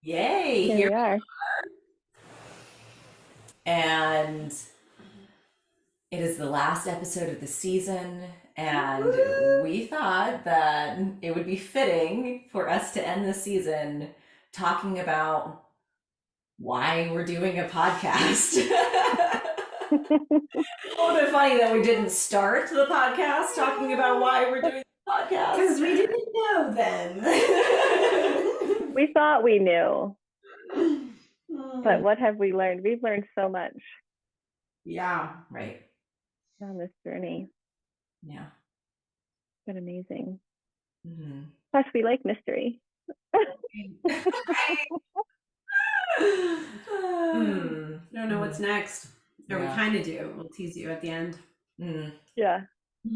Yay, Here here we are. and it is the last episode of the season, and Woo! we thought that it would be fitting for us to end the season talking about why we're doing a podcast. It's a little bit funny that we didn't start the podcast talking about why we're doing the podcast. Because we didn't know then. We thought we knew, but Mm. what have we learned? We've learned so much Yeah. Right. on this journey. Yeah. It's been amazing. Mhm. Plus, we like mystery. I don't know what's next. Or we Yeah. kind of do. We'll tease you at the end. Mm. Yeah,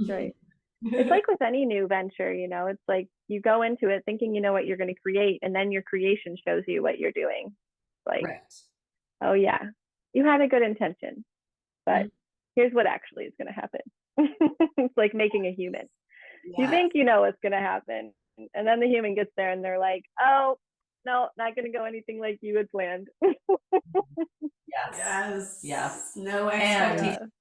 right. It's like with any new venture, it's like you go into it thinking you know what you're going to create, and then your creation shows you what you're doing. Like, Right. oh, yeah, you had a good intention, but Mhm. here's what actually is going to happen. It's like making a human. You Yeah. think you know what's going to happen, and then the human gets there and they're like, oh, no, not going to go anything like you had planned. Yes. Yes. Yes. No And expectation.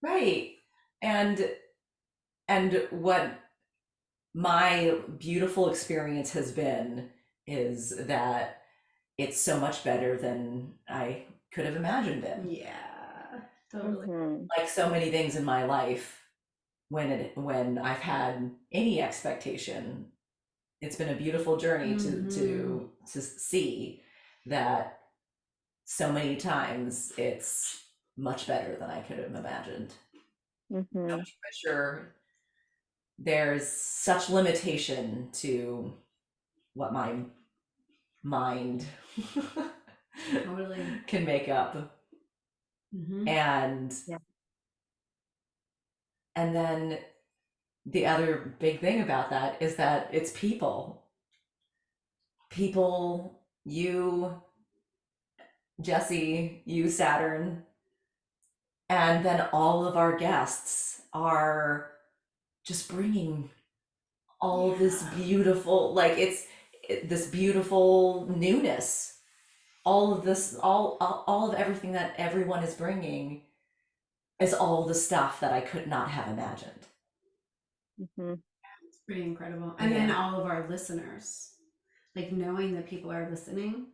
right. And what my beautiful experience has been is that it's so much better than I could have imagined it. Yeah. Totally. Mm-hmm. Like so many things in my life, when I've had any expectation, it's been a beautiful journey to see that so many times it's much better than I could have imagined. Mm-hmm. I'm sure there's such limitation to what my mind Totally. can make up. Mm-hmm. And Yeah. and then the other big thing about that is that it's people. People, you, Jessie, you, Saturn, and then all of our guests are just bringing all this Yeah. beautiful, like this beautiful newness, all of this, all of everything that everyone is bringing is all the stuff that I could not have imagined. Mm-hmm. It's pretty incredible. And then Yeah. all of our listeners, like knowing that people are listening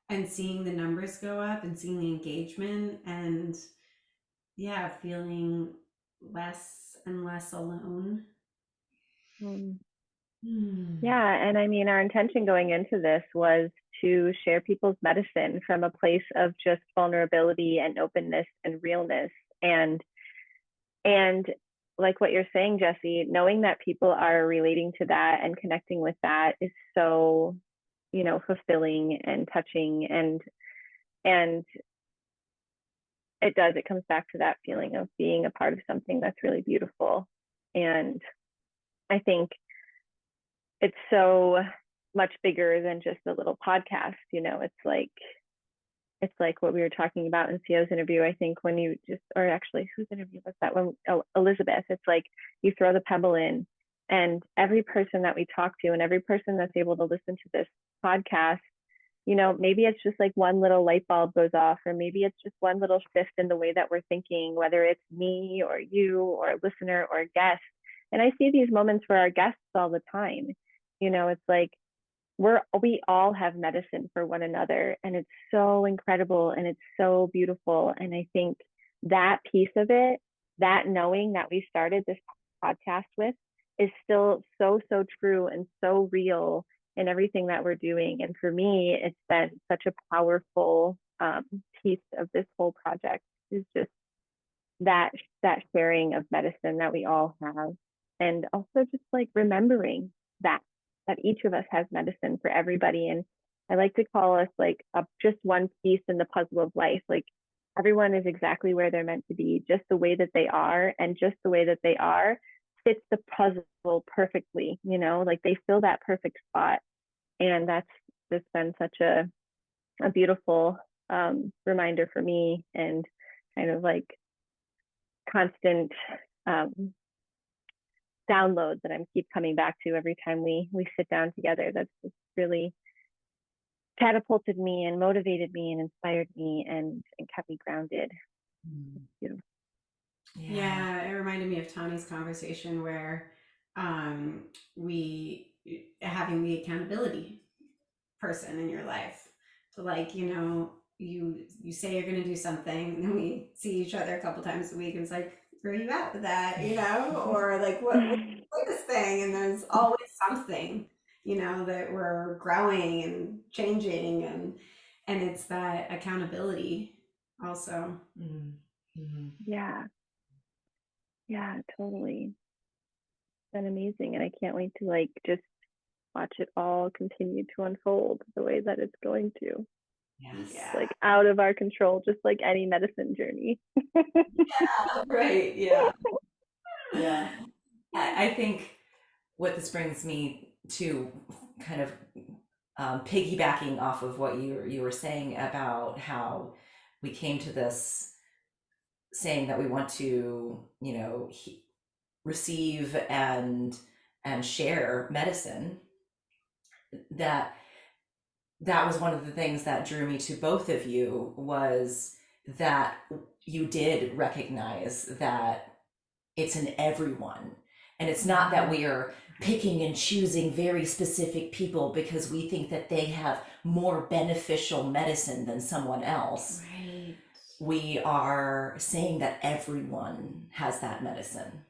and seeing the numbers go up and seeing the engagement and yeah, feeling less and less alone. Mm. Hmm. Yeah, and I mean, our intention going into this was to share people's medicine from a place of just vulnerability and openness and realness, and and like what you're saying, Jessie, knowing that people are relating to that and connecting with that is so, fulfilling and touching, and it comes back to that feeling of being a part of something that's really beautiful. And I think it's so much bigger than just a little podcast. It's like what we were talking about in Theo's interview. I think when you just, or actually, whose interview was that one? Oh, Elizabeth. It's like you throw the pebble in, and every person that we talk to, and every person that's able to listen to this podcast, maybe it's just like one little light bulb goes off, or maybe it's just one little shift in the way that we're thinking, whether it's me or you or a listener or a guest. And I see these moments for our guests all the time. It's like we all have medicine for one another, and it's so incredible and it's so beautiful. And I think that piece of it, that knowing that we started this podcast with, is still so true and so real in everything that we're doing. And for me, it's been such a powerful piece of this whole project, is just that that sharing of medicine that we all have, and also just like remembering that each of us has medicine for everybody. And I like to call us like just one piece in the puzzle of life. Like everyone is exactly where they're meant to be, just the way that they are, and just the way that they are fits the puzzle perfectly. Like they fill that perfect spot. And that's just been such a beautiful reminder for me, and kind of like constant um, download that I'm keep coming back to every time we sit down together. That's just really catapulted me and motivated me and inspired me and kept me grounded. Mm. Beautiful. Yeah, it reminded me of Tani's conversation where we having the accountability person in your life. So like, you say you're gonna do something, and then we see each other a couple times a week, and it's like, where are you at with that? Or like what's the latest thing? And there's always something, that we're growing and changing, and it's that accountability also. Mm. Mm. Yeah. Yeah, totally. It's been amazing. And I can't wait to like just watch it all continue to unfold the way that it's going to. Yes. Yeah. Like out of our control, just like any medicine journey. Yeah, right. Yeah. Yeah. I think what this brings me to, kind of piggybacking off of what you were saying about how we came to this saying that we want to, receive and share medicine, that was one of the things that drew me to both of you, was that you did recognize that it's in everyone. And it's not that we are picking and choosing very specific people because we think that they have more beneficial medicine than someone else. Right. We are saying that everyone has that medicine.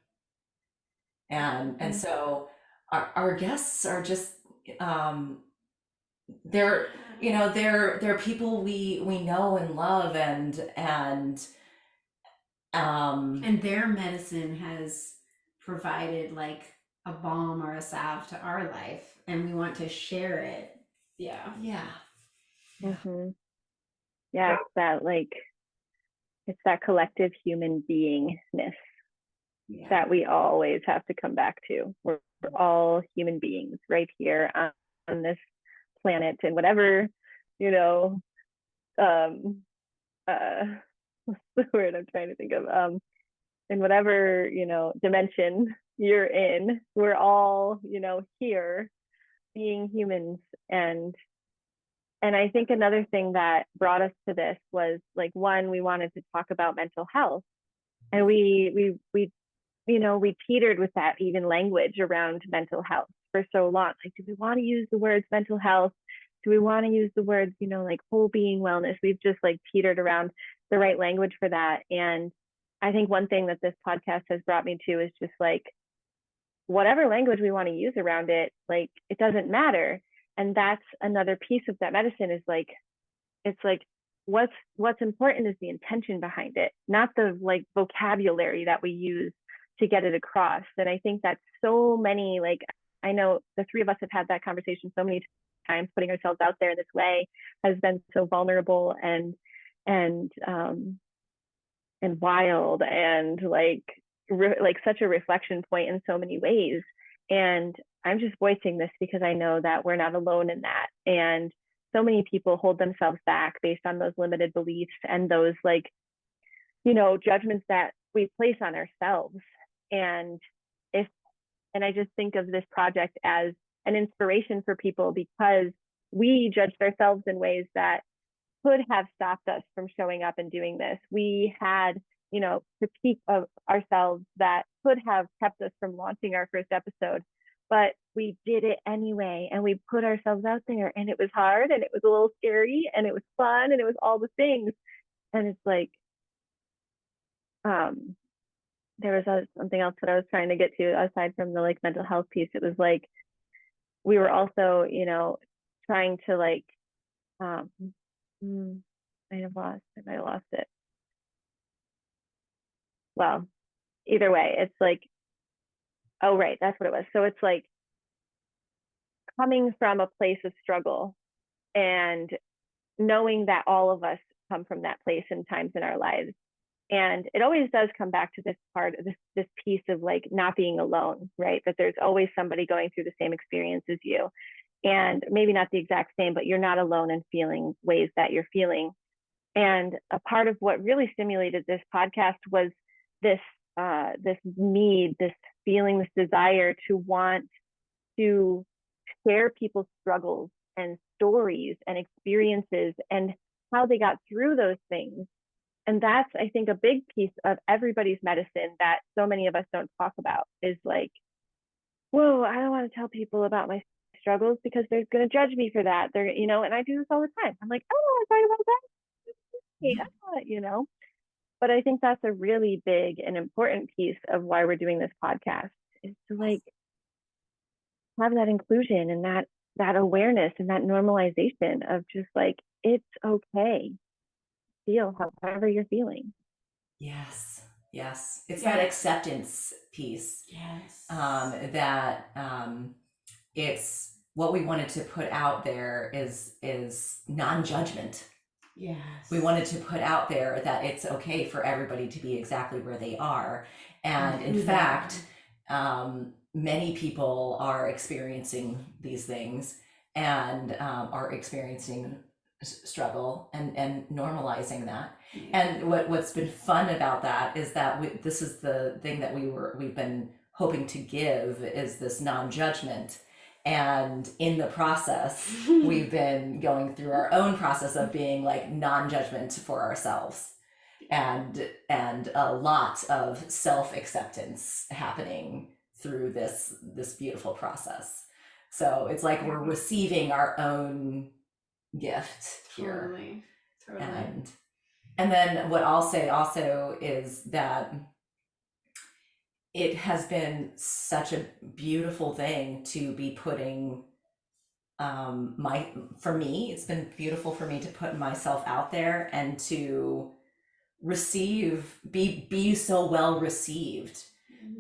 And so our guests are just, they're they're people we know and love, And their medicine has provided like a balm or a salve to our life, and we want to share it. Yeah. yeah. Mm-hmm. Yeah, it's that collective human beingness Yeah. that we always have to come back to. We're all human beings right here on this planet, and whatever, what's the word I'm trying to think of? In whatever, dimension you're in, we're all, here being humans. And I think another thing that brought us to this was like, one, we wanted to talk about mental health, and we teetered with that even language around mental health for so long. Like, do we want to use the words mental health? Do we want to use the words, like whole being wellness? We've just like teetered around the right language for that. And I think one thing that this podcast has brought me to is just like, whatever language we want to use around it, like it doesn't matter. And that's another piece of that medicine, is like, it's like, what's important is the intention behind it, not the like vocabulary that we use to get it across. And I think that so many, like, I know the three of us have had that conversation so many times, putting ourselves out there in this way has been so vulnerable and wild, and like such a reflection point in so many ways. And I'm just voicing this because I know that we're not alone in that. And so many people hold themselves back based on those limited beliefs and those like, judgments that we place on ourselves. And I just think of this project as an inspiration for people, because we judged ourselves in ways that could have stopped us from showing up and doing this. We had, critique of ourselves that could have kept us from launching our first episode, but we did it anyway, and we put ourselves out there, and it was hard, and it was a little scary, and it was fun, and it was all the things. And it's like, there was something else that I was trying to get to aside from the like mental health piece. It was like, we were also, trying to like, I might have lost it. Well, either way, it's like, oh, right, that's what it was. So it's like coming from a place of struggle and knowing that all of us come from that place in times in our lives. And it always does come back to this part of this piece of like not being alone, right? That there's always somebody going through the same experience as you. And maybe not the exact same, but you're not alone in feeling ways that you're feeling. And a part of what really stimulated this podcast was this need, this feeling, this desire to want to share people's struggles and stories and experiences and how they got through those things. And that's, I think, a big piece of everybody's medicine that so many of us don't talk about is like, whoa, I don't want to tell people about my struggles because they're going to judge me for that. They're, and I do this all the time. I'm like, I don't want to talk about that. But I think that's a really big and important piece of why we're doing this podcast is to like have that inclusion and that awareness and that normalization of just like, it's okay. Feel however you're feeling. Yes. It's that acceptance piece. Yes. That it's what we wanted to put out there is non-judgment. Yes. We wanted to put out there that it's okay for everybody to be exactly where they are. And in fact, many people are experiencing these things and are experiencing struggle and normalizing that. And what's been fun about that is that this is the thing that we've been hoping to give is this non-judgment. And in the process, we've been going through our own process of being like non-judgment for ourselves and a lot of self-acceptance happening through this beautiful process. So it's like we're receiving our own gift here. Totally. And then what I'll say also is that it has been such a beautiful thing to be putting for me, it's been beautiful for me to put myself out there and to be so well received,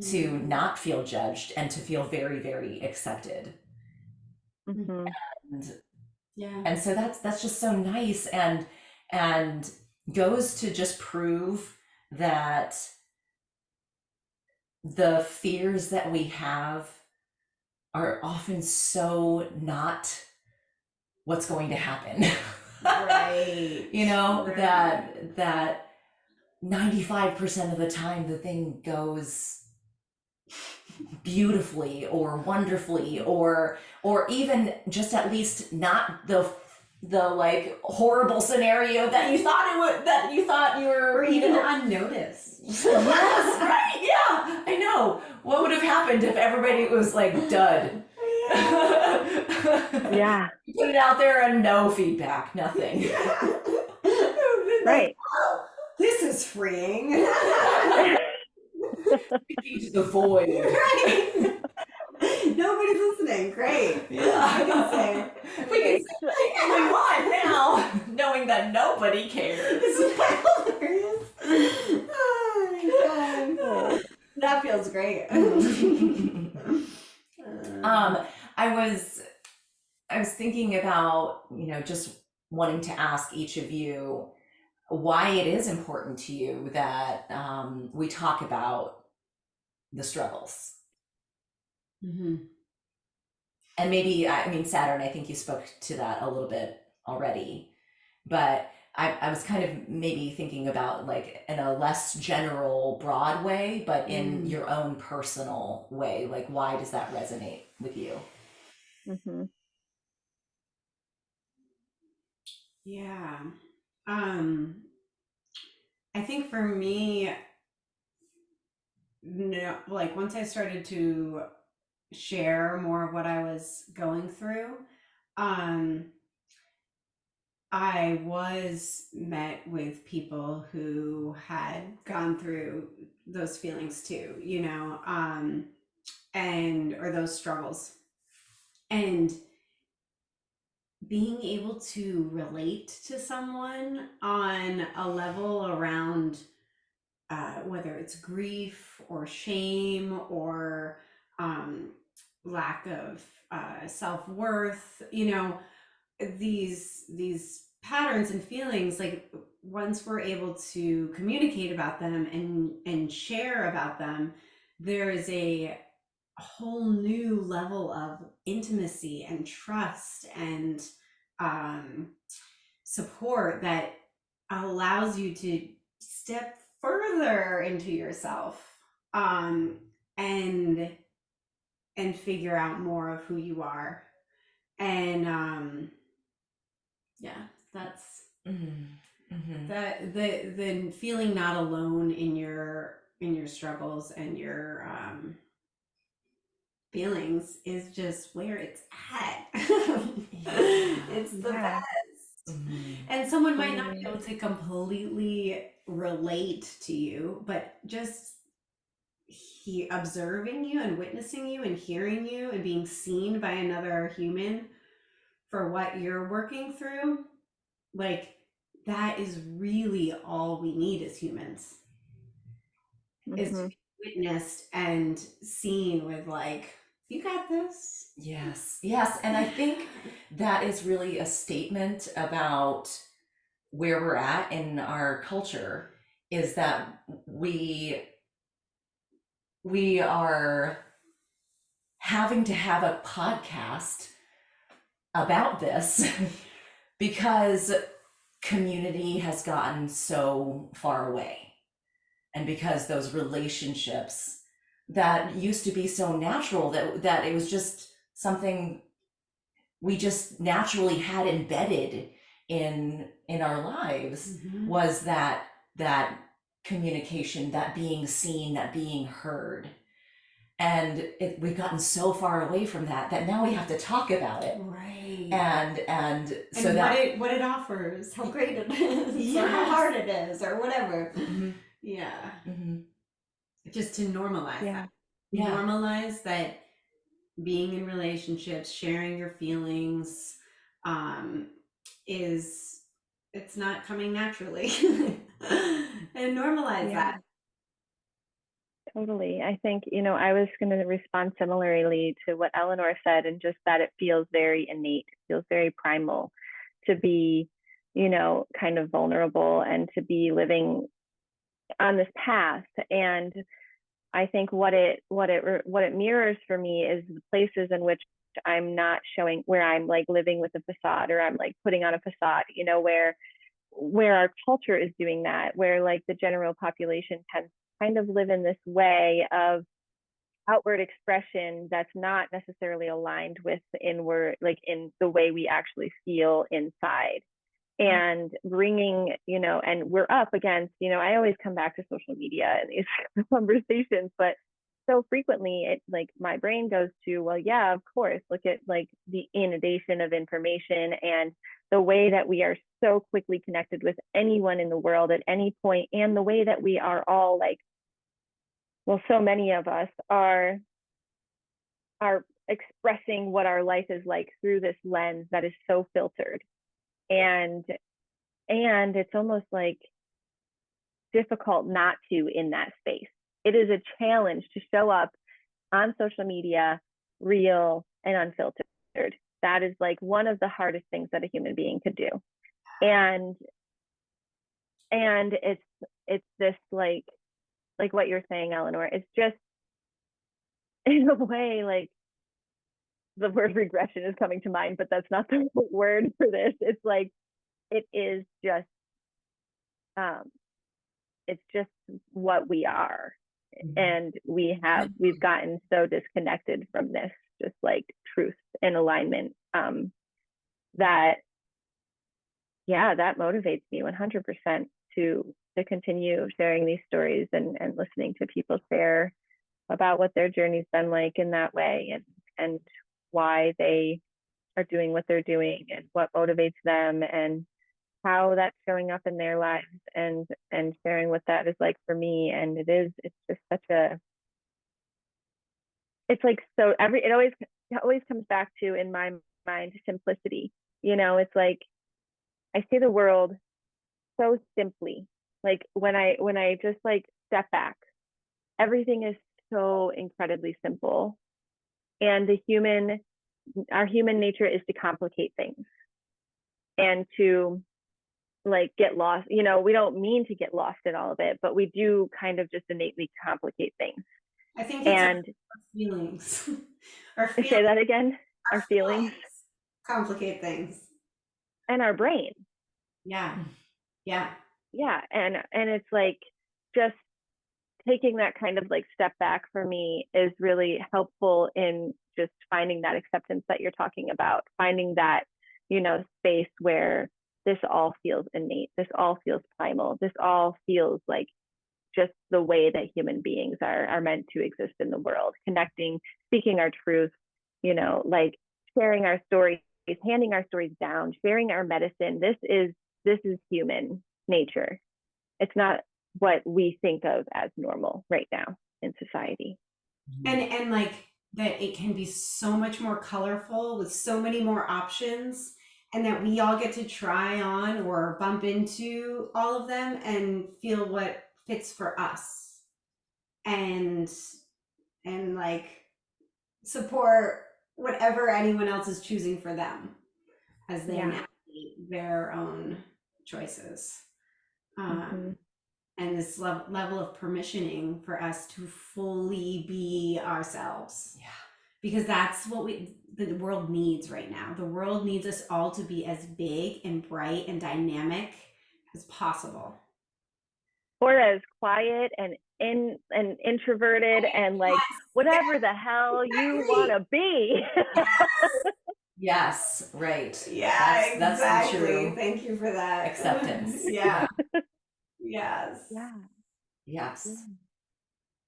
to not feel judged and to feel very, very accepted. And so that's just so nice and goes to just prove that the fears that we have are often so not what's going to happen. Right. Right. that 95% of the time the thing goes beautifully or wonderfully or even just at least not the like horrible scenario that you thought you were, or even unnoticed. Yes, right. Yeah, I know. What would have happened if everybody was like dud? Yeah. Put it out there and no feedback, nothing. Right. Wow, this is freeing. Into the void. Right. Nobody's listening. Great. Yeah. We can say whatever we want now, knowing that nobody cares. Isn't that hilarious? Oh my God. That feels great. I was thinking about, just wanting to ask each of you why it is important to you that we talk about the struggles. And maybe, Saturn, I think you spoke to that a little bit already, but I was kind of maybe thinking about like in a less general, broad way, but in your own personal way, like why does that resonate with you? Yeah. I think for me, like once I started to share more of what I was going through, I was met with people who had gone through those feelings too, or those struggles. And being able to relate to someone on a level around whether it's grief or shame or lack of self-worth, these patterns and feelings, like once we're able to communicate about them and share about them, there is a whole new level of intimacy and trust and support that allows you to step further into yourself and figure out more of who you are. And That's Mm-hmm. the feeling not alone in your struggles and your feelings is just where it's at. It's the Yeah, best. Mm-hmm. And someone might not be totally. able to completely relate to you, but just observing you and witnessing you and hearing you and being seen by another human for what you're working through, like that is really all we need as humans, is to Hmm. be witnessed and seen with like, you got this. Yes, yes. And I think that is really a statement about where we're at in our culture, is that we are having to have a podcast about this because community has gotten so far away, and because those relationships that used to be so natural, that it was just something we just naturally had embedded in our lives, Mm-hmm. was that communication, that being seen, that being heard. And we've gotten so far away from that now we have to talk about it, Right. and so And that, what it offers, how great it is, or how yes. hard it is, or whatever. Mm-hmm. Yeah. Mm-hmm. Just to normalize Yeah, that. Yeah. Normalize that being in relationships, sharing your feelings, um, is it's not coming naturally. And normalize yeah, that. totally. I think, I was going to respond similarly to what Eleanor said, and just that it feels very innate, it feels very primal to be, kind of vulnerable and to be living on this path. And I think what it mirrors for me is the places in which I'm not showing, where I'm like living with a facade, or I'm like putting on a facade, where our culture is doing that, where like the general population tends to kind of live in this way of outward expression that's not necessarily aligned with the inward, like in the way we actually feel inside. And bringing, and we're up against, I always come back to social media and these conversations, but so frequently it, like, my brain goes to, well, yeah, of course, look at like the inundation of information and the way that we are so quickly connected with anyone in the world at any point, and the way that we are all like, well, so many of us are expressing what our life is like through this lens that is so filtered. And it's almost like difficult not to in that space. It is a challenge to show up on social media real and unfiltered. That is like one of the hardest things that a human being could do. And and it's this like what you're saying, Eleanor, it's just, in a way, like, the word regression is coming to mind, but that's not the word for this. It's like, it is just um it's just what we are. And we've gotten so disconnected from this, just like truth and alignment, that, yeah, that motivates me 100% to continue sharing these stories, and listening to people share about what their journey's been like in that way, and why they are doing what they're doing, and what motivates them, and how that's showing up in their lives, and sharing what that is like for me. And it's just such a, it's like, so it always comes back to, in my mind, simplicity. It's like, I see the world so simply. Like, when I just like step back, everything is so incredibly simple. And our human nature is to complicate things, and to like get lost. We don't mean to get lost in all of it, but we do kind of just innately complicate things. I think it's our And feelings. Our say that again, our feelings feelings complicate things. and our brain. Yeah. Yeah. Yeah. And it's like, just taking that kind of like step back for me is really helpful in just finding that acceptance that you're talking about, finding that, space where this all feels innate. This all feels primal. This all feels like just the way that human beings are meant to exist in the world, connecting, speaking our truth, like sharing our stories, handing our stories down, sharing our medicine. This is human nature. It's not what we think of as normal right now in society. And like that it can be so much more colorful with so many more options, and that we all get to try on or bump into all of them and feel what fits for us, and like support whatever anyone else is choosing for them as they navigate their own choices. Mm-hmm. And this level of permissioning for us to fully be ourselves. Yeah. Because that's what the world needs right now. The world needs us all to be as big and bright and dynamic as possible. Or as quiet and introverted and like whatever the hell you want to be. Yes, right. Yeah, That's exactly. the true Thank you for that. acceptance. Yeah. Yes. Yeah. Yes. Yeah.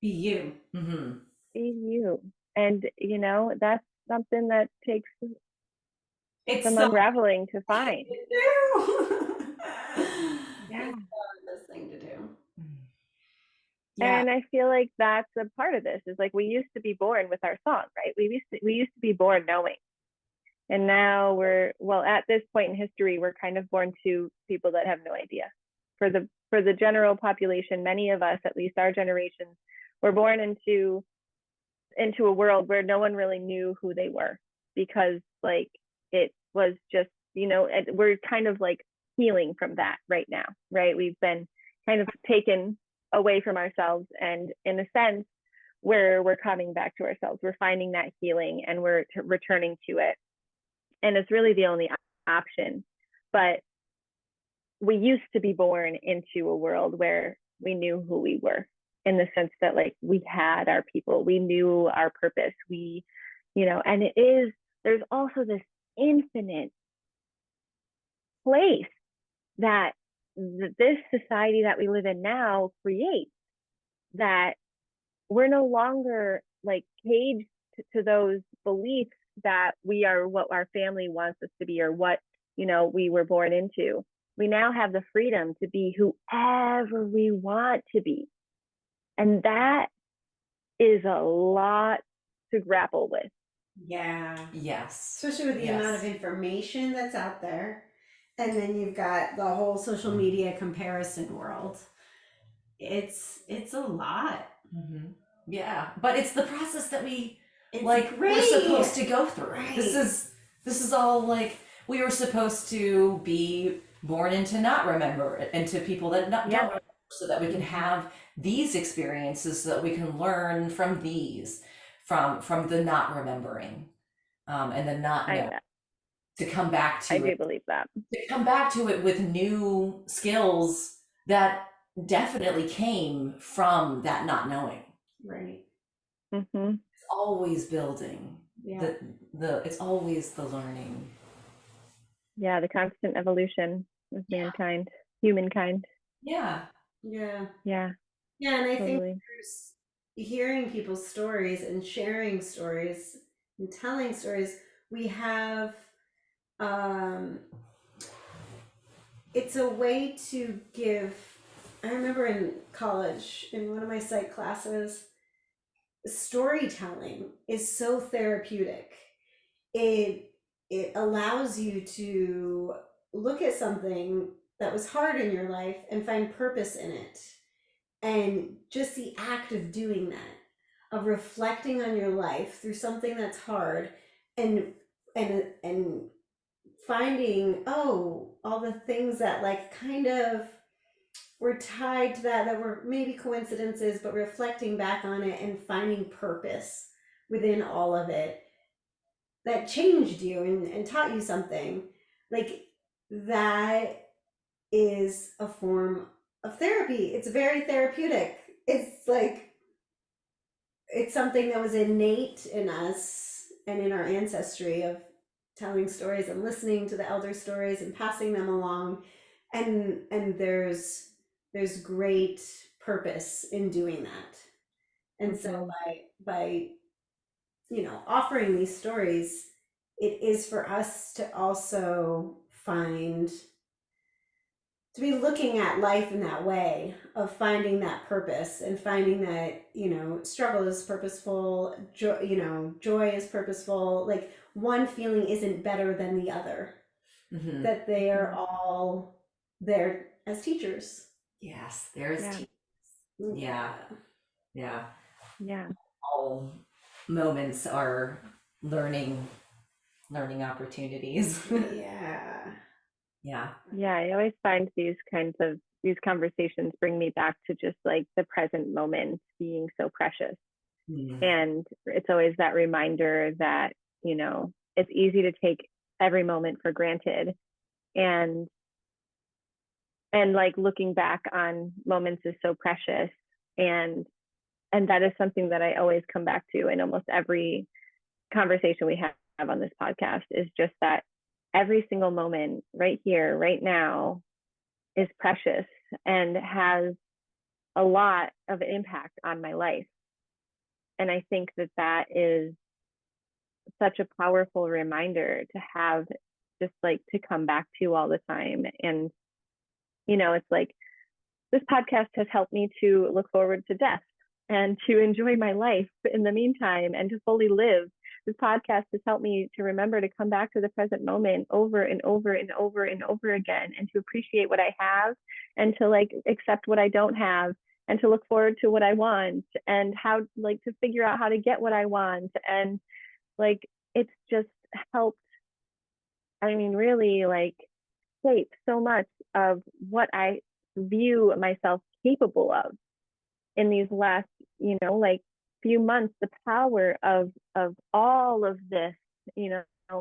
Be you. Mm-hmm. Be you. And that's something that takes It's some so unraveling to find. to do. Yeah. It's the hardest thing to do. Yeah. And I feel like that's a part of this is like we used to be born with our song, right? We used to be born knowing. And now at this point in history, we're kind of born to people that have no idea. For the general population, many of us, at least our generation, were born into a world where no one really knew who they were, because like it was just, we're kind of like healing from that right now, right? We've been kind of taken away from ourselves, and in a sense we're coming back to ourselves. We're finding that healing and we're returning to it, and it's really the only option. But we used to be born into a world where we knew who we were, in the sense that like we had our people, we knew our purpose, and there's also this infinite place that this society that we live in now creates, that we're no longer like caged to those beliefs that we are what our family wants us to be, or what we were born into. We now have the freedom to be whoever we want to be, and that is a lot to grapple with. Yeah. Yes. Especially with the amount of information that's out there. And then you've got the whole social media comparison world. It's a lot. Mm-hmm. Yeah, but it's the process that It's we're supposed to go through. Right. This is all like we were supposed to be born into not remember it, into people that don't remember, so that we can have these experiences, so that we can learn from these, from the not remembering, and the not knowing, to come back to it. I do believe that. To come back to it with new skills that definitely came from that not knowing. Right. Mm-hmm. It's always building. Yeah. It's always the learning. Yeah, the constant evolution of mankind, humankind. Yeah. Yeah. Yeah. Yeah, and I totally. think there's hearing people's stories and sharing stories and telling stories. We have it's a way to give. I remember in college, in one of my psych classes, storytelling is so therapeutic. It allows you to look at something that was hard in your life and find purpose in it. And just the act of doing that, of reflecting on your life through something that's hard, and finding, oh, all the things that like kind of were tied to that were maybe coincidences, but reflecting back on it and finding purpose within all of it that changed you and taught you something, like that is a form of therapy. It's very therapeutic. It's like, it's something that was innate in us and in our ancestry of telling stories and listening to the elder stories and passing them along, and there's great purpose in doing that. And so by offering these stories, it is for us to also to be looking at life in that way of finding that purpose and finding that, struggle is purposeful, joy is purposeful. Like, one feeling isn't better than the other, that they are all there as teachers. Yes, there's teachers. Yeah. All moments are learning opportunities. I always find these conversations bring me back to just like the present moment being so precious. And it's always that reminder that, it's easy to take every moment for granted, and like looking back on moments is so precious. And that is something that I always come back to in almost every conversation we have on this podcast, is just that every single moment right here, right now, is precious and has a lot of impact on my life. And I think that is such a powerful reminder to have, just like to come back to all the time. And, it's like, this podcast has helped me to look forward to death and to enjoy my life in the meantime and to fully live. This podcast has helped me to remember to come back to the present moment over and over and over and over again, and to appreciate what I have, and to like accept what I don't have, and to look forward to what I want, and how like to figure out how to get what I want. And like, it's just helped, really like shape so much of what I view myself capable of in these last, few months. The power of all of this,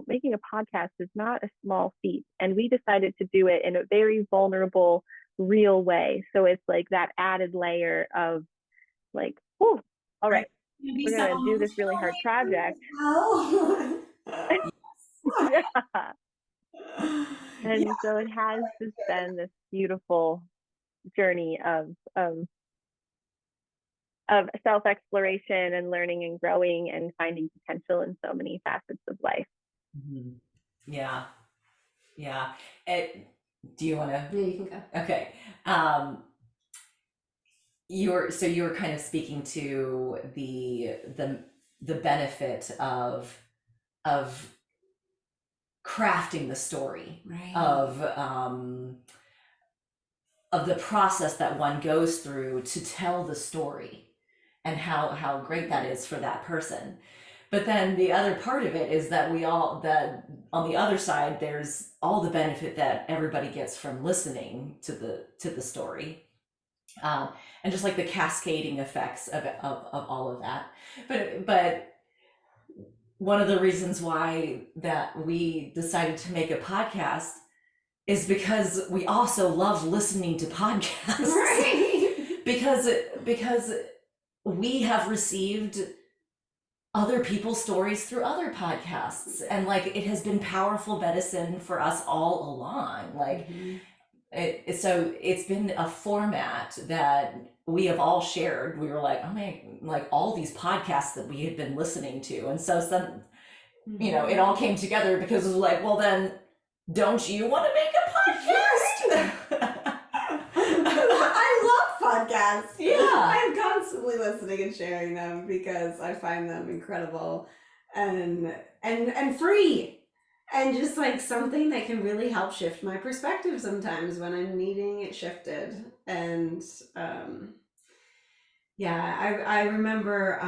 making a podcast is not a small feat, and we decided to do it in a very vulnerable, real way. So it's like that added layer of like, oh, all right, we're gonna do this really hard project. And so it has just been this beautiful journey of self-exploration and learning and growing and finding potential in so many facets of life. Yeah. Do you want to? Yeah, you can go. Okay. You're kind of speaking to the benefit of crafting the story, right, of the process that one goes through to tell the story, and how great that is for that person. But then the other part of it is that on the other side, there's all the benefit that everybody gets from listening to the story, and just like the cascading effects of all of that. But one of the reasons why that we decided to make a podcast is because we also love listening to podcasts. Right. because we have received other people's stories through other podcasts, and like it has been powerful medicine for us all along. Like so it's been a format that we have all shared. We were like, oh man, like all these podcasts that we had been listening to, and so some it all came together because it was like, well then, don't you want to make a podcast? I love podcasts. Yeah, I'm constantly listening and sharing them because I find them incredible and free, and just like something that can really help shift my perspective sometimes when I'm needing it shifted. And I remember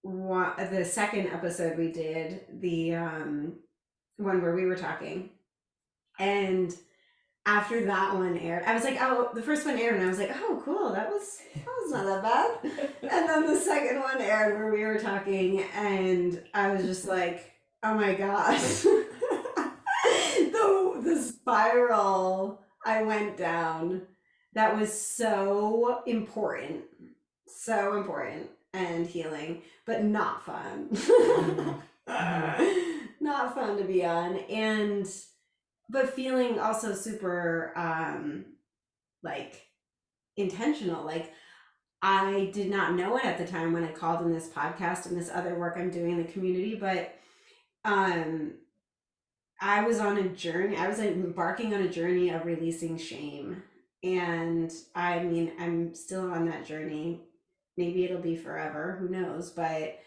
the second episode we did, the one where we were talking, and after that one aired, I was like, oh, the first one aired, and I was like, oh, cool, that was not that bad. And then the second one aired where we were talking, and I was just like, oh my gosh, the spiral I went down, that was so important and healing, but not fun. not fun to be on. And but feeling also super like intentional. Like I did not know it at the time when I called in this podcast and this other work I'm doing in the community, but um I was on a journey. I was embarking on a journey of releasing shame. And I mean, I'm still on that journey. Maybe it'll be forever, who knows, but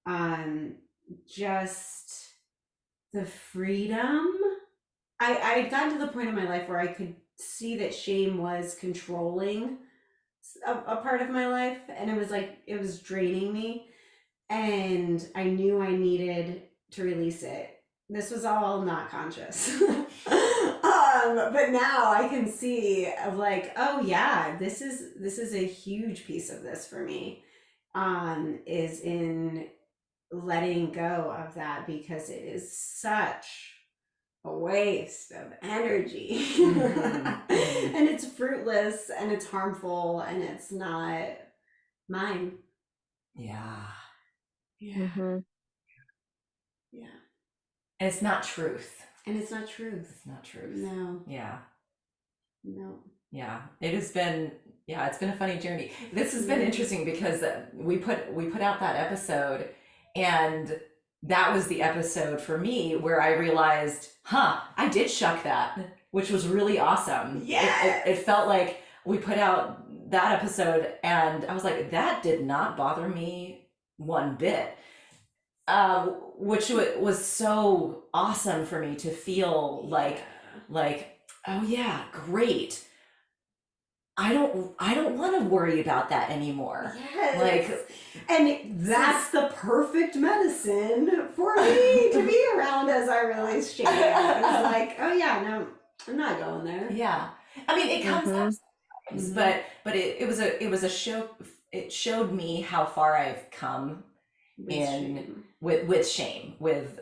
um just the freedom. I had gotten to the point in my life where I could see that shame was controlling a part of my life, and it was like it was draining me, and I knew I needed to release it. This was all not conscious. But now I can see of like, oh yeah, this is a huge piece of this for me. Is in letting go of that, because it is such a waste of energy. And it's fruitless and it's harmful and it's not mine. Yeah. Yeah. Mm-hmm. Yeah. And it's not truth. And it's not truth. It's not truth. No. Yeah. No. Yeah. It's been a funny journey. This has been interesting because we put out that episode, and that was the episode for me where I realized, I did shuck that, which was really awesome. Yes. It felt like we put out that episode and I was like, that did not bother me one bit. Which was so awesome for me to feel like, oh yeah, great. I don't want to worry about that anymore. Yes. Like, and that's the perfect medicine for me to be around as I release shame. It's like, oh yeah, no, I'm not going there. yeah. I mean, it comes up sometimes, Mhm. but it was a show. It showed me how far I've come with shame, with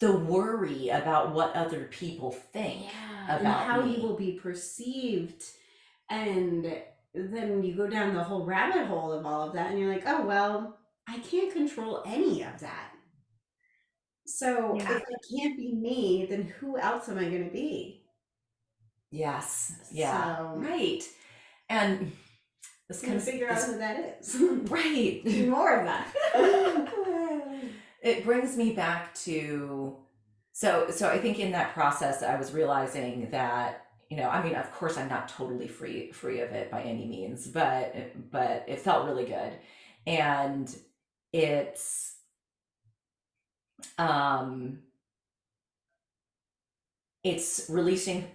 the worry about what other people think about and how me. you will be perceived. And then you go down the whole rabbit hole of all of that, and you're like, oh well, I can't control any of that. So Yeah. if it can't be me, then who else am I going to be? Yes. Yeah. So Right. And this kind kind of figure out who that is. right. Do more of that. It brings me back to so I think in that process I was realizing that, I mean, of course I'm not totally free of it by any means, but it felt really good. And it's it's releasing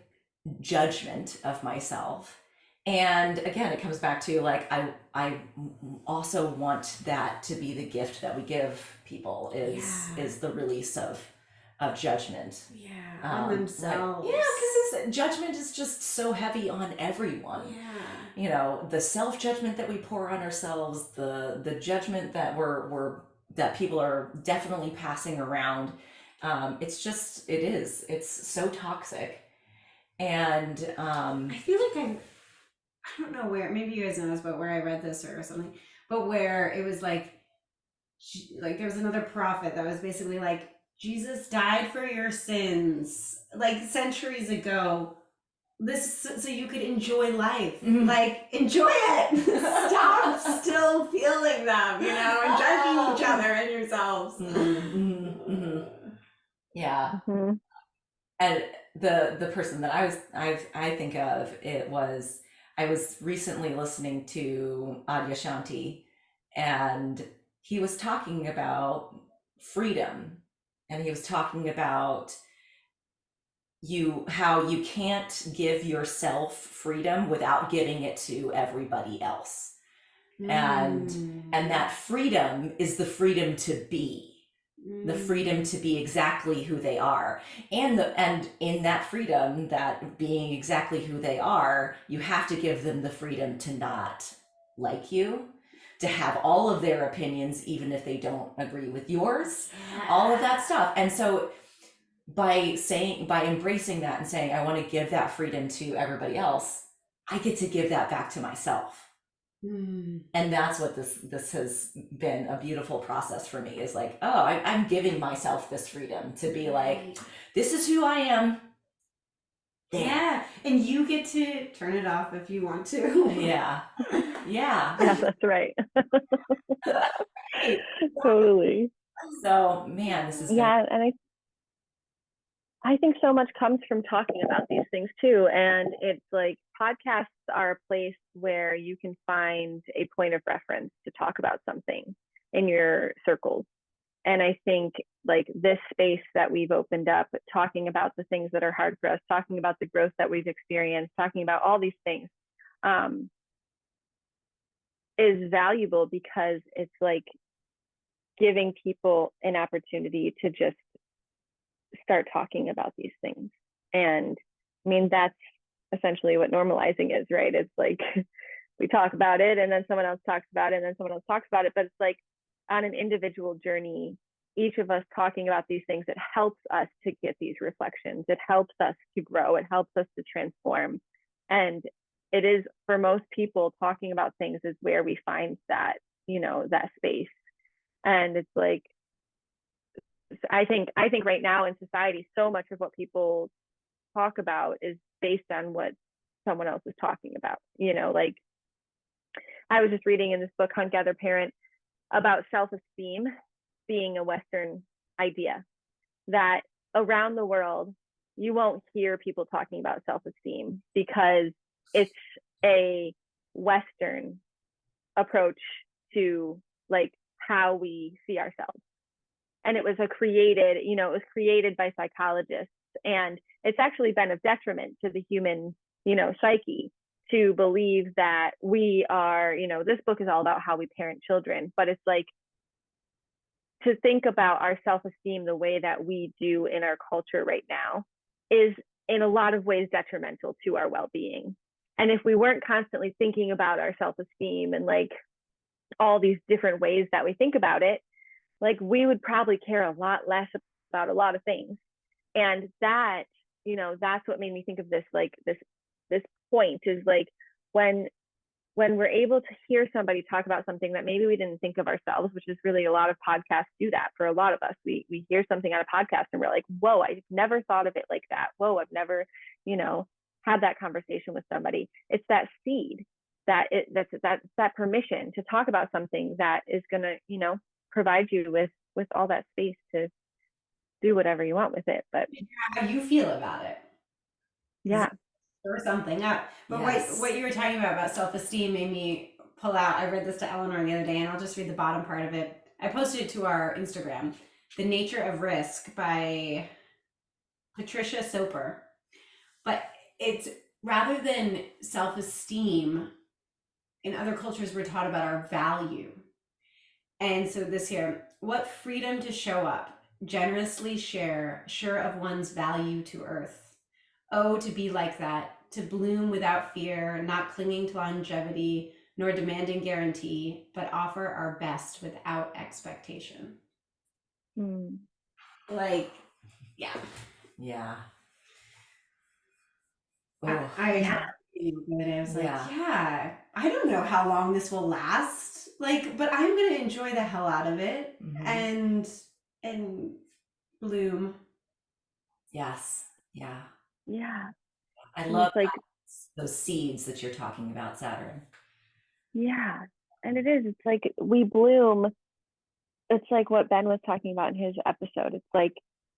judgment of myself. And again, it comes back to like I also want that to be the gift that we give people is the release of judgment. On themselves. Because judgment is just so heavy on everyone. The self judgment that we pour on ourselves, the judgment that that people are definitely passing around. It's so toxic. And I feel like I don't know where, maybe you guys know this, but where I read this or something, but where it was like there was another prophet that was basically like, Jesus died for your sins like centuries ago. This so you could enjoy life. Like, enjoy it. Stop still feeling them, and judging each other and yourselves. Yeah. And the person that I think of, I was recently listening to Adyashanti, and he was talking about freedom, and he was talking about how you can't give yourself freedom without giving it to everybody else. And that freedom is the freedom to be. The freedom to be exactly who they are, and in that freedom, that being exactly who they are, you have to give them the freedom to not like you, to have all of their opinions even if they don't agree with yours, all of that stuff. And so by embracing that and saying I want to give that freedom to everybody else, I get to give that back to myself. And that's what this has been a beautiful process for me, is like, oh, I'm giving myself this freedom to be like, this is who I am. There. Yeah, and you get to turn it off if you want to. Yeah. Yeah. Yeah, that's right. Right. Totally. So, man, this has been. Yeah, and I think so much comes from talking about these things too. And it's like podcasts are a place where you can find a point of reference to talk about something in your circles. And I think like this space that we've opened up, talking about the things that are hard for us, talking about the growth that we've experienced, talking about all these things, is valuable because it's like giving people an opportunity to just start talking about these things. And I mean, that's essentially what normalizing is, right? It's like we talk about it and then someone else talks about it and then someone else talks about it. But it's like on an individual journey, each of us talking about these things, it helps us to get these reflections. It helps us to grow. It helps us to transform. And it is, for most people, talking about things is where we find that, that space. And it's like, I think right now in society, so much of what people talk about is based on what someone else is talking about. Like I was just reading in this book, Hunt Gather Parent, about self-esteem being a Western idea, that around the world, you won't hear people talking about self-esteem because it's a Western approach to like how we see ourselves. And it was created by psychologists. And it's actually been a detriment to the human, psyche to believe that we are, this book is all about how we parent children, but it's like to think about our self-esteem the way that we do in our culture right now is in a lot of ways detrimental to our well-being. And if we weren't constantly thinking about our self-esteem and like all these different ways that we think about it, like we would probably care a lot less about a lot of things. And that, that's what made me think of this, like this point is like when we're able to hear somebody talk about something that maybe we didn't think of ourselves, which is really a lot of podcasts do that for a lot of us. We hear something on a podcast and we're like, whoa, I never thought of it like that. Whoa, I've never, had that conversation with somebody. It's that seed that's that permission to talk about something that is going to, provide you with all that space to do whatever you want with it. But How you feel about it. yeah. Stir something up. But Yes. what you were talking about self-esteem made me pull out. I read this to Eleanor the other day, and I'll just read the bottom part of it. I posted it to our Instagram. The Nature of Risk by Patricia Soper. But it's rather than self-esteem, in other cultures, we're taught about our value. And so this here, what freedom to show up, generously share, sure of one's value to earth. Oh, to be like that, to bloom without fear, not clinging to longevity, nor demanding guarantee, but offer our best without expectation. Like, yeah. Yeah. I was like, yeah, I don't know how long this will last. Like, but I'm gonna enjoy the hell out of it and bloom. Yes. Yeah. Yeah. I love like those seeds that you're talking about, Saturn. Yeah. And it's like we bloom. It's like what Ben was talking about in his episode. It's like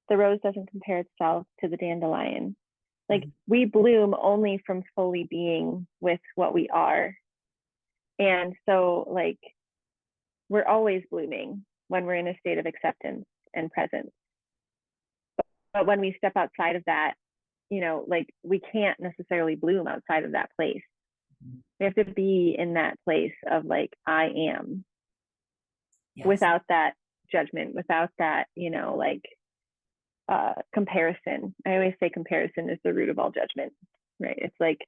the rose doesn't compare itself to the dandelion. Like we bloom only from fully being with what we are. And so like we're always blooming when we're in a state of acceptance and presence. But when we step outside of that, like we can't necessarily bloom outside of that place. We have to be in that place of like, I am, without that judgment, without that, comparison. I always say comparison is the root of all judgment, right? It's like,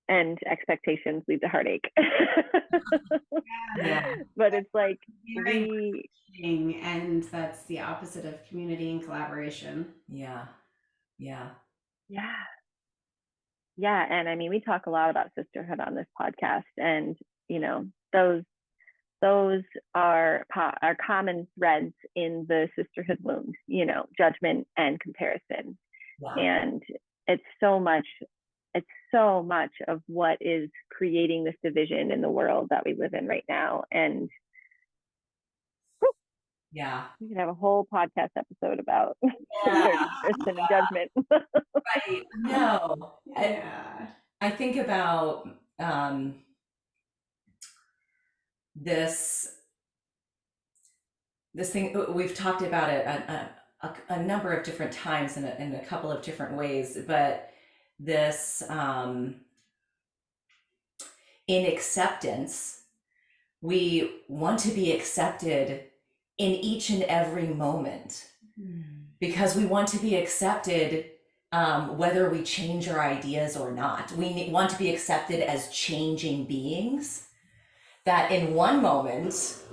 and expectations lead to heartache. But it's like and that's the opposite of community and collaboration. Yeah. And I mean, we talk a lot about sisterhood on this podcast, and you know, those are common threads in the sisterhood wound, you know, judgment and comparison. Yeah. And it's so much of what is creating this division in the world that we live in right now. And Yeah. we could have a whole podcast episode about Yeah. comparison and judgment. Right. No. Yeah. I think about this thing. We've talked about it a number of different times in a couple of different ways, but this in acceptance, we want to be accepted in each and every moment because we want to be accepted whether we change our ideas or not. We want to be accepted as changing beings that in one moment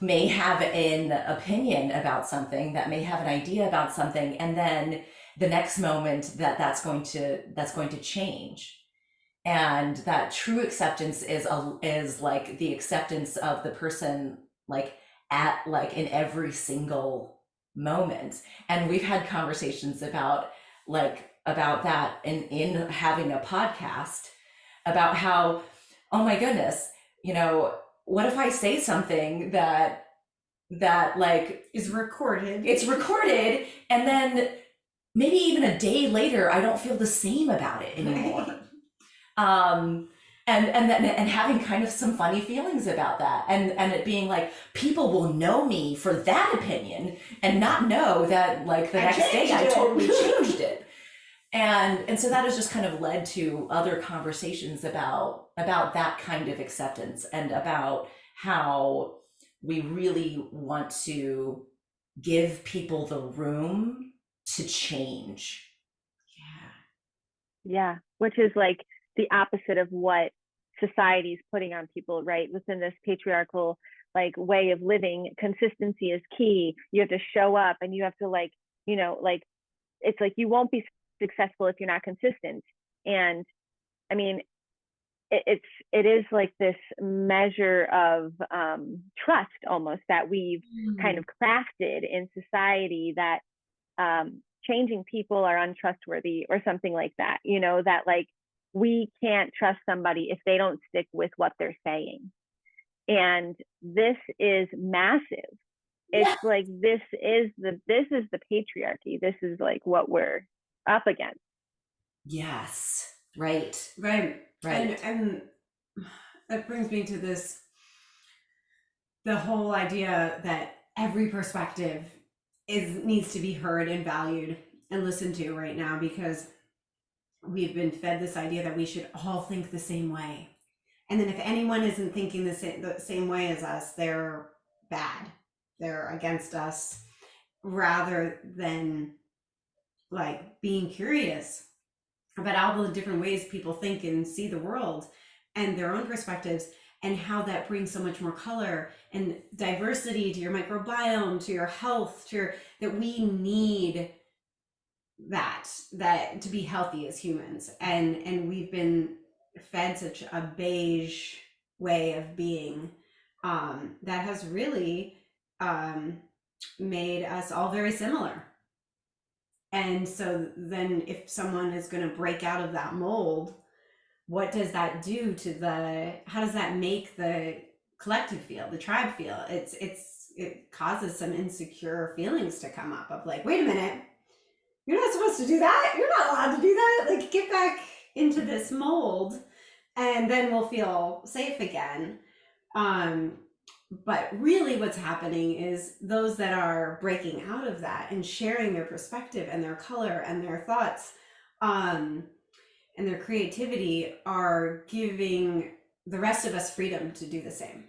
may have an opinion about something, that may have an idea about something, and then the next moment that's going to change. And that true acceptance is like the acceptance of the person, like in every single moment. And we've had conversations about that in having a podcast about how, oh my goodness, you know, what if I say something that like Is recorded. It's recorded, and then maybe even a day later I don't feel the same about it anymore. And having kind of some funny feelings about that, and it being like, people will know me for that opinion and not know that like the next day I totally changed it. And so that has just kind of led to other conversations about that kind of acceptance, and about how we really want to give people the room to change. Yeah, which is like the opposite of what society is putting on people, right? Within this patriarchal like way of living, consistency is key. You have to show up, and you have to like, you know, like it's like you won't be successful if you're not consistent. And I mean, it is like this measure of trust almost that we've kind of crafted in society, that changing people are untrustworthy or something like that, you know, that like we can't trust somebody if they don't stick with what they're saying. And this is massive. It's like this is the patriarchy. This is like what we're up against. Yes. Right. And that brings me to the whole idea that every perspective needs to be heard and valued and listened to right now, because we've been fed this idea that we should all think the same way. And then if anyone isn't thinking the same way as us, they're bad. They're against us, rather than like being curious about all the different ways people think and see the world and their own perspectives, and how that brings so much more color and diversity to your microbiome, to your health, that we need that to be healthy as humans. And we've been fed such a beige way of being that has really made us all very similar. And so then if someone is going to break out of that mold, what does that do to how does that make the collective feel, the tribe feel? It causes some insecure feelings to come up of like, wait a minute, you're not supposed to do that. You're not allowed to do that. Like, get back into this mold, and then we'll feel safe again. But really what's happening is those that are breaking out of that and sharing their perspective and their color and their thoughts and their creativity are giving the rest of us freedom to do the same.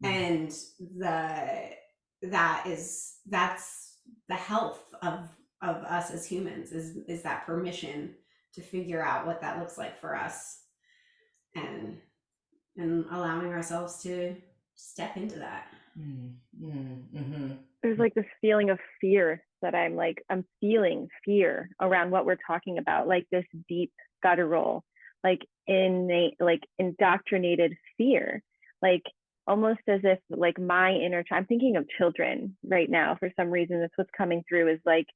And that's the health of us as humans, is that permission to figure out what that looks like for us, and allowing ourselves to step into that. There's like this feeling of fear that I'm feeling fear around what we're talking about, like this deep guttural, like innate, like indoctrinated fear. like almost as if like my inner child, I'm thinking of children right now for some reason. That's what's coming through is like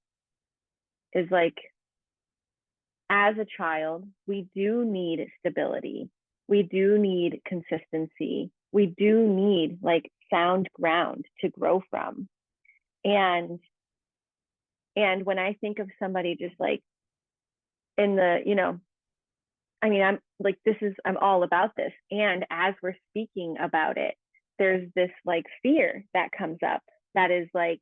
as a child, we do need stability. We do need consistency. We do need like sound ground to grow from. And when I think of somebody just like in the, I mean, I'm like, I'm all about this. And as we're speaking about it, there's this like fear that comes up that is like,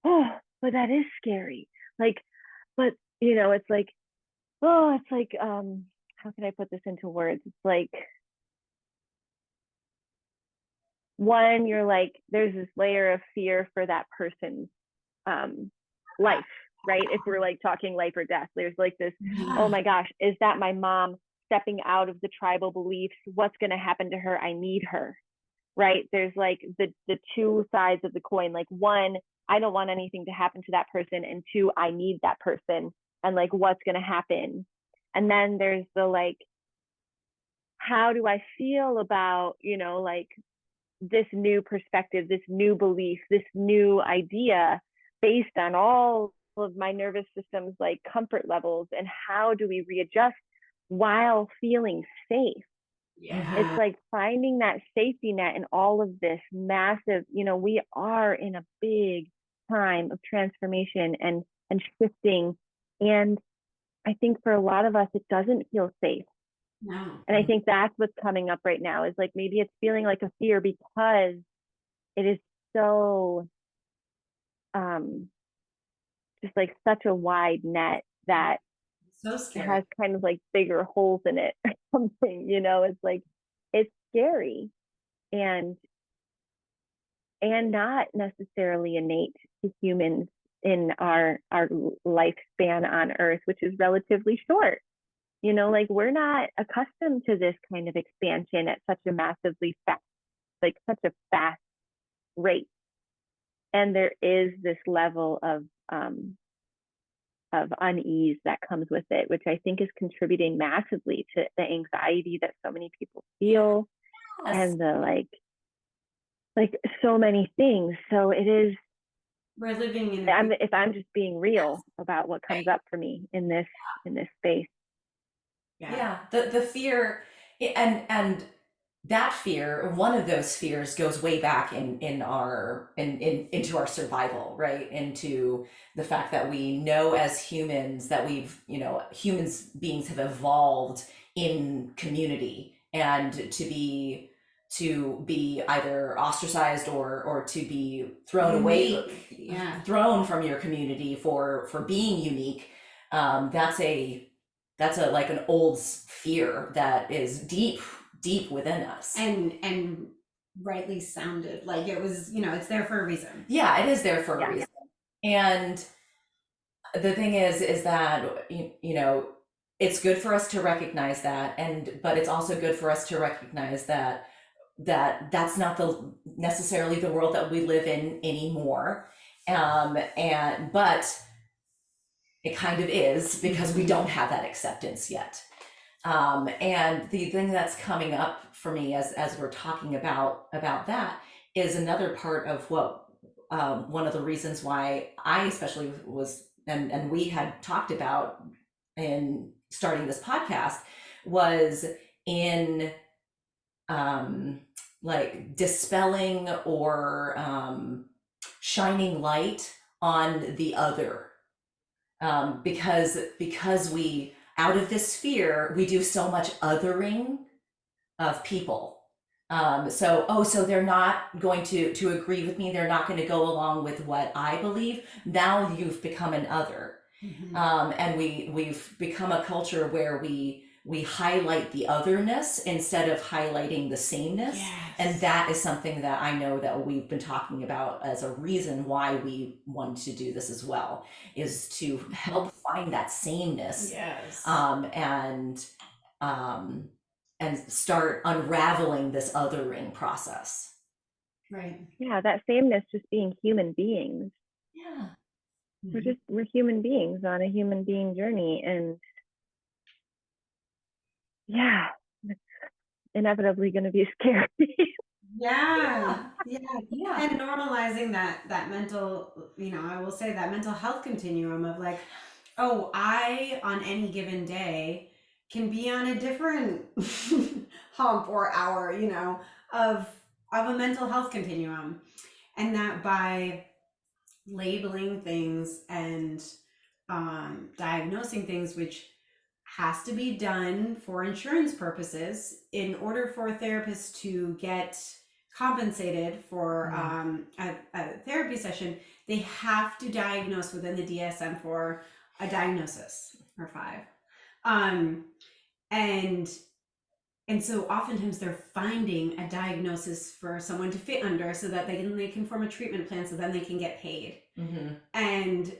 oh, but that is scary. Like, but it's like, oh, it's like, how can I put this into words? It's like, one, you're like, there's this layer of fear for that person's life, right? If we're like talking life or death, there's like this, oh my gosh, is that my mom stepping out of the tribal beliefs? What's going to happen to her? I need her, right? There's like the two sides of the coin. Like, one, I don't want anything to happen to that person, and two, I need that person, and like, what's going to happen? And then there's the like, how do I feel about, like this new perspective, this new belief, this new idea based on all of my nervous system's like comfort levels, and how do we readjust while feeling safe? Yeah. It's like finding that safety net in all of this massive, we are in a big time of transformation and shifting. And I think for a lot of us, it doesn't feel safe. No. And I think that's what's coming up right now is like, maybe it's feeling like a fear because it is so, just like such a wide net that So it scary. has kind of like bigger holes in it or something, it's like, it's scary and not necessarily innate to humans in our lifespan on Earth, which is relatively short. Like, we're not accustomed to this kind of expansion at such a massively fast, like such a fast rate. And there is this level of unease that comes with it, which I think is contributing massively to the anxiety that so many people feel. Yes. And the like so many things. So it is, We're living in if I'm just being real about what comes up for me in this space. Yeah, the fear, and that fear, one of those fears goes way back in our into our survival, right? Into the fact that we know as humans that we've, humans beings have evolved in community, and to be either ostracized or to be thrown away, Unique. Yeah. thrown from your community for being unique. That's a like an old fear that is deep within us. And rightly sounded. Like it was, it's there for a reason. Yeah, it is there for a reason. And the thing is that it's good for us to recognize that, but it's also good for us to recognize that that's not necessarily the world that we live in anymore. But it kind of is, because we don't have that acceptance yet. And the thing that's coming up for me as we're talking about that is another part of what, one of the reasons why I especially was, and we had talked about in starting this podcast, was in like dispelling or shining light on the other, because we, out of this fear, we do so much othering of people. So they're not going to agree with me. They're not going to go along with what I believe. Now you've become an other. And we've become a culture where we highlight the otherness instead of highlighting the sameness. Yes. And that is something that I know that we've been talking about as a reason why we want to do this as well, is to help find that sameness. Yes. And start unraveling this othering process. Right. Yeah, that sameness, just being human beings. Yeah. We're human beings on a human being journey, and yeah, it's inevitably going to be scary. Yeah. Yeah. Yeah. And normalizing that mental, I will say that mental health continuum of like, oh, I on any given day can be on a different hump or hour, of a mental health continuum. And that by labeling things and diagnosing things, which has to be done for insurance purposes in order for a therapist to get compensated for a therapy session. They have to diagnose within the DSM for a diagnosis or five. Um, and and so oftentimes they're finding a diagnosis for someone to fit under so that they can form a treatment plan so then they can get paid. Mm-hmm. And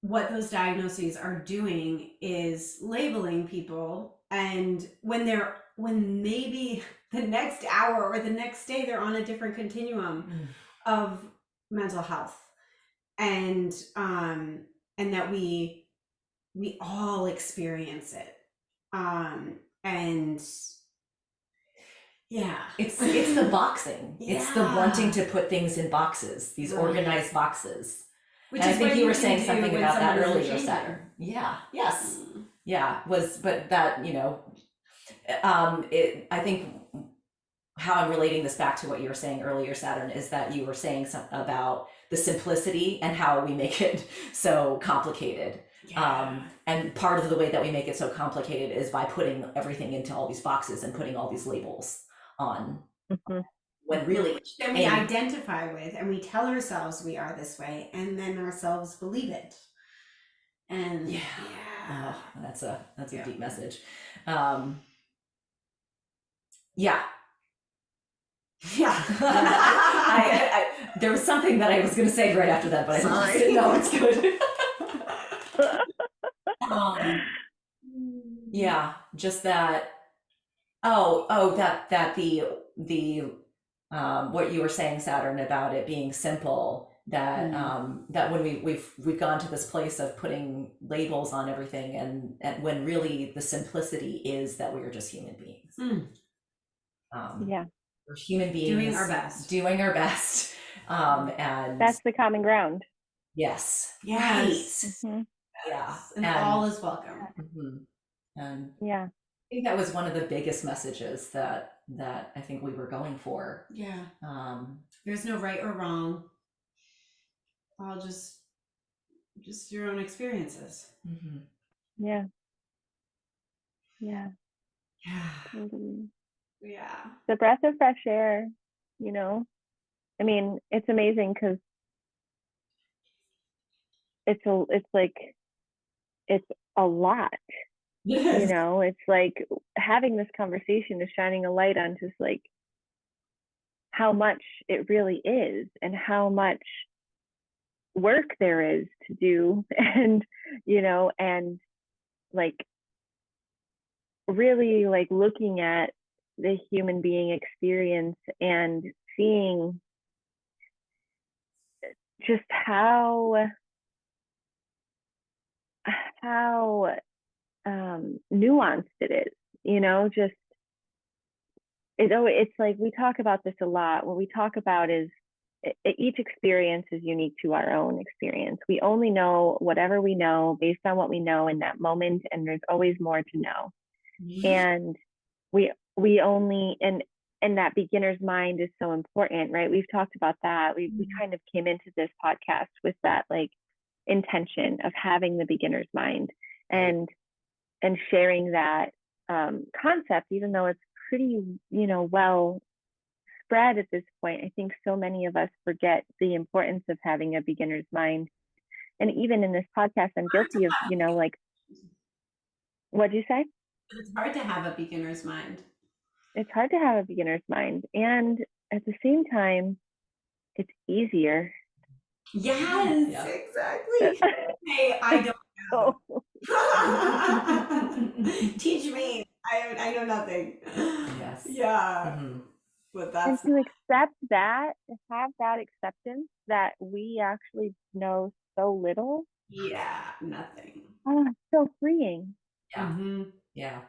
what those diagnoses are doing is labeling people, and when maybe the next hour or the next day they're on a different continuum of mental health, and that we all experience it, and yeah, It's the boxing. It's the wanting to put things in boxes, these Right. organized boxes. Which And I is think what you were can saying do something when about that someone is earlier, changing. Saturn. Yeah. Yes. Mm. Yeah. But that, I think how I'm relating this back to what you were saying earlier, Saturn, is that you were saying something about the simplicity and how we make it so complicated. Yeah. And part of the way that we make it so complicated is by putting everything into all these boxes and putting all these labels on. Mhm. When really, That we identify with, and we tell ourselves we are this way, and then ourselves believe it. And yeah, yeah. oh, that's a Yeah. deep message. Yeah. Yeah. There was something that I was going to say right after that, but I lost it. No, it's good. Yeah, just that. That the what you were saying, Saturn, about it being simple. That that when we've gone to this place of putting labels on everything, and when really the simplicity is that we are just human beings. Yeah. We're human beings doing our best. Doing our best. And That's the common ground. yes. Yes. Mm-hmm. Yeah. And all is welcome. Mhm. And Yeah. I think that was one of the biggest messages that I think we were going for. Yeah. There's no right or wrong. All just your own experiences. Mm-hmm. Yeah. Yeah. Yeah. Totally. Yeah. The breath of fresh air, you know. I mean, it's amazing because it's a lot. You know, it's like having this conversation is shining a light on just like how much it really is and how much work there is to do and and like really like looking at the human being experience and seeing just how nuanced it is, just it's like we talk about this a lot. What we talk about is each experience is unique to our own experience. We only know whatever we know based on what we know in that moment, and there's always more to know. And we only and that beginner's mind is so important, right? We've talked about that. We kind of came into this podcast with that like intention of having the beginner's mind and sharing that concept, even though it's pretty well spread at this point. I think so many of us forget the importance of having a beginner's mind. And even in this podcast, I'm guilty of, like, what'd you say? It's hard to have a beginner's mind. It's hard to have a beginner's mind. And at the same time, it's easier. Yes, Yeah. exactly. Hey, I don't know. Teach me. I know nothing. Yes. Yeah. Mm-hmm. But And that's to accept that, to have that acceptance that we actually know so little, nothing. so freeing. Yeah. Mm-hmm. Yeah.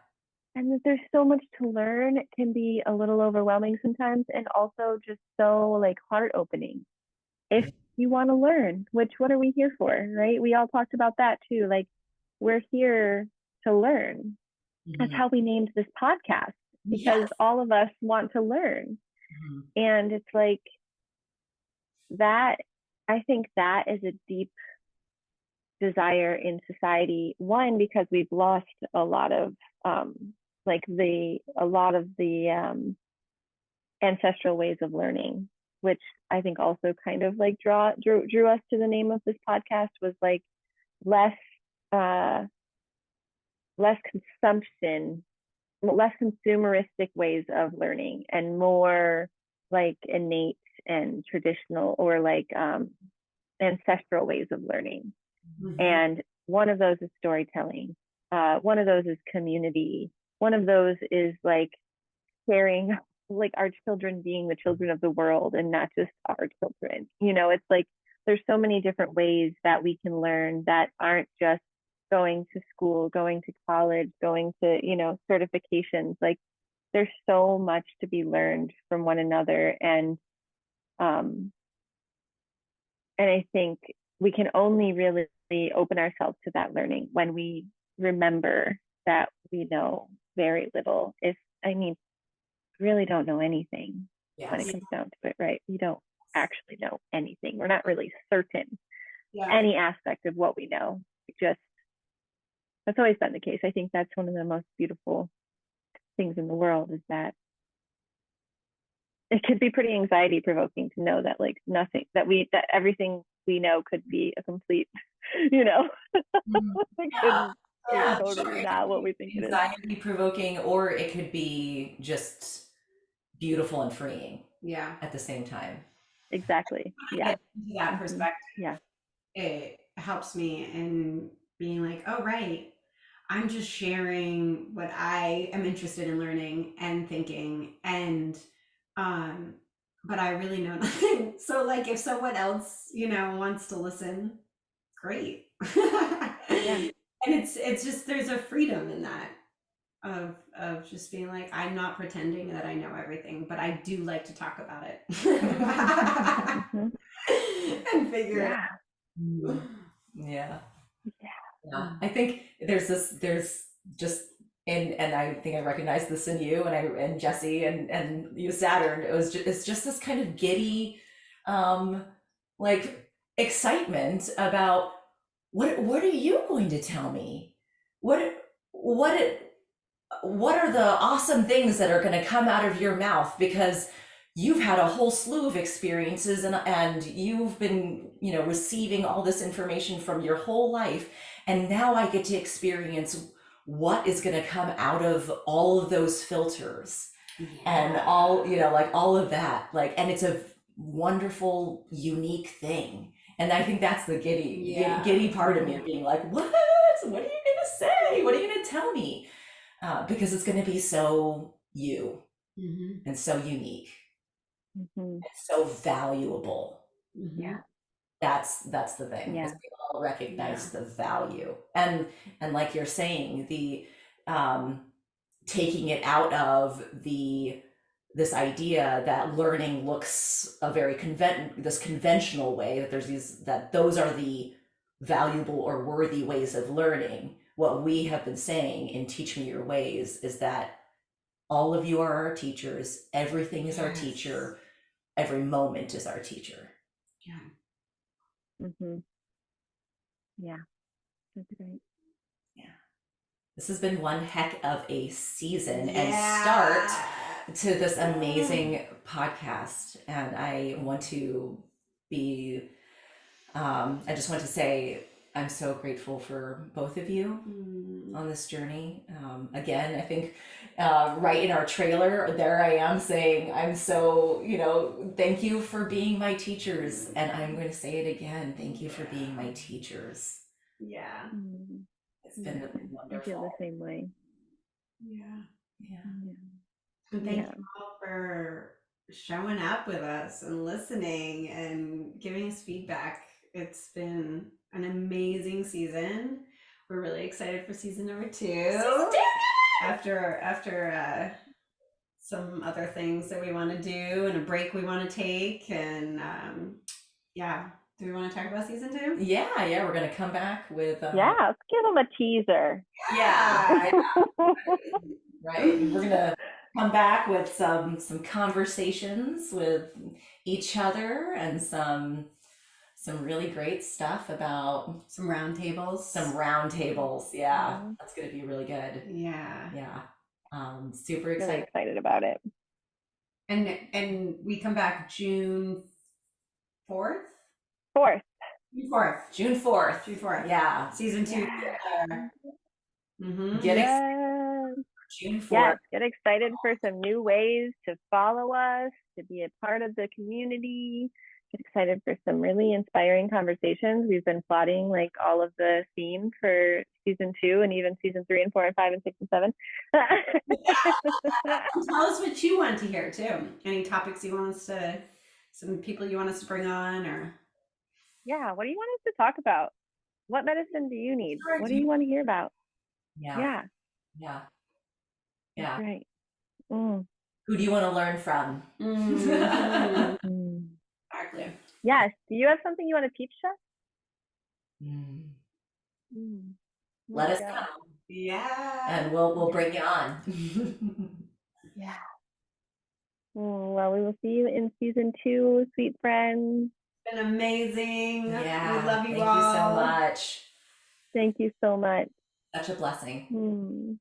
and that there's so much to learn. It can be a little overwhelming sometimes, and also just so like heart opening if you want to learn, which what are we here for, right? We all talked about that too. Like, we're here to learn. That's Mhm. how we named this podcast, because Yes. all of us want to learn. Mhm. And it's like that, I think that is a deep desire in society. One, because we've lost a lot of the ancestral ways of learning, which I think also kind of like drew us to the name of this podcast, was like less uh, less consumption, less consumeristic ways of learning, and more like innate and traditional, or like ancestral ways of learning. Mhm. And one of those is storytelling. One of those is community. One of those is like sharing, like our children being the children of the world and not just our children. It's like there's so many different ways that we can learn that aren't just going to school, going to college, going to, certifications. Like, there's so much to be learned from one another. Um, and I think we can only really open ourselves to that learning when we remember that we know very little. I mean, really don't know anything when it Yes. comes down to it, right? We don't actually know anything. We're not really certain Yeah. any aspect of what we know. That's always been the case. I think that's one of the most beautiful things in the world, is that it could be pretty anxiety provoking to know that like nothing that everything we know could be a complete, Mhm. it Yeah. could be Yeah, sure. totally It not could what be we think it is. anxiety provoking, or it could be just beautiful and freeing Yeah. at the same time. Exactly. To Yeah. get into that Hmm. perspective, Yeah. it helps me in being like, oh, right, I'm just sharing what I am interested in learning and thinking, and um but I really know nothing. So like if someone else, wants to listen, great. Yeah. And it's just there's a freedom in that of just being like, I'm not pretending that I know everything, but I do like to talk about it. Hmm. And figure it Yeah. out. Mhm. Yeah. Yeah. Yeah. I think there's just, and I think I recognize this in you and Jessie and you, Saturn. It's just this kind of giddy, um, like excitement about what are you going to tell me? What what what are the awesome things that are going to come out of your mouth, because you've had a whole slew of experiences, and you've been, receiving all this information from your whole life, and now I get to experience what is going to come out of all of those filters and all, like all of that, like, and it's a wonderful unique thing. And I think that's the giddy part of me, of being like, what are you going to say, what are you going to tell me, because it's going to be so you Mhm. and so unique Hmm. and so valuable. Yeah. Mhm. That's the thing, is Yeah. we all Yeah. recognize the value, and like you're saying, the um taking it out of this idea that learning looks a very this conventional way, that those are the valuable or worthy ways of learning. What we have been saying in Teach Me Your Ways is that all of you are our teachers. Everything is our Yes. teacher. Every moment is our teacher. Yeah. Hmm. Yeah. That's great. Yeah. This has been one heck of a season and start Yeah. to this amazing podcast. And I want to be, I just want to say, I'm so grateful for both of you Mm. on this journey. Again, I think right in our trailer, there I am saying, I'm so, thank you for being my teachers. And I'm going to say it again. Thank you for being my teachers. Yeah. Mm. It's Yeah. been I feel the wonderful. same way. Yeah. Yeah. Yeah. And thank Yeah. you all for showing up with us and listening and giving us feedback. It's been an amazing season. We're really excited for season number 2. Season 2! after some other things that we want to do and a break we want to take. And yeah, do we want to talk about season 2? Yeah, we're gonna come back with Yeah, let's give them a teaser. yeah, right. We're gonna come back with some conversations with each other and some really great stuff about Some roundtables. some roundtables. Yeah, that's gonna be really good. Yeah. Yeah, super Really excited. excited about it. And we come back June 4th? 4th. June 4th. June 4th. June 4th. Yeah, Season 2. Yeah. get excited Yes. for June 4th. Yes, get excited for some new ways to follow us, to be a part of the community. Get excited for some really inspiring conversations. We've been plotting like all of the themes for season 2 and even season 3 and 4 and 5 and 6 and 7. Tell us what you want to hear too. Any topics you want us to, some people you want us to bring on, or Yeah, what do you want us to talk about? What medicine do you need? Sure, What do do you want to hear about? Yeah, Yeah, yeah. that's right. Mm. Who do you want to learn from? Mm. exactly. Yes. Do you have something you want to teach us? Mm. Mm. Let us Go. know, Yeah. and we'll bring you on. Yeah. Well, we will see you in season 2, sweet friends. It's been amazing. Yeah, We love you thank all. you so much. Thank you so much. Such a blessing. Mm.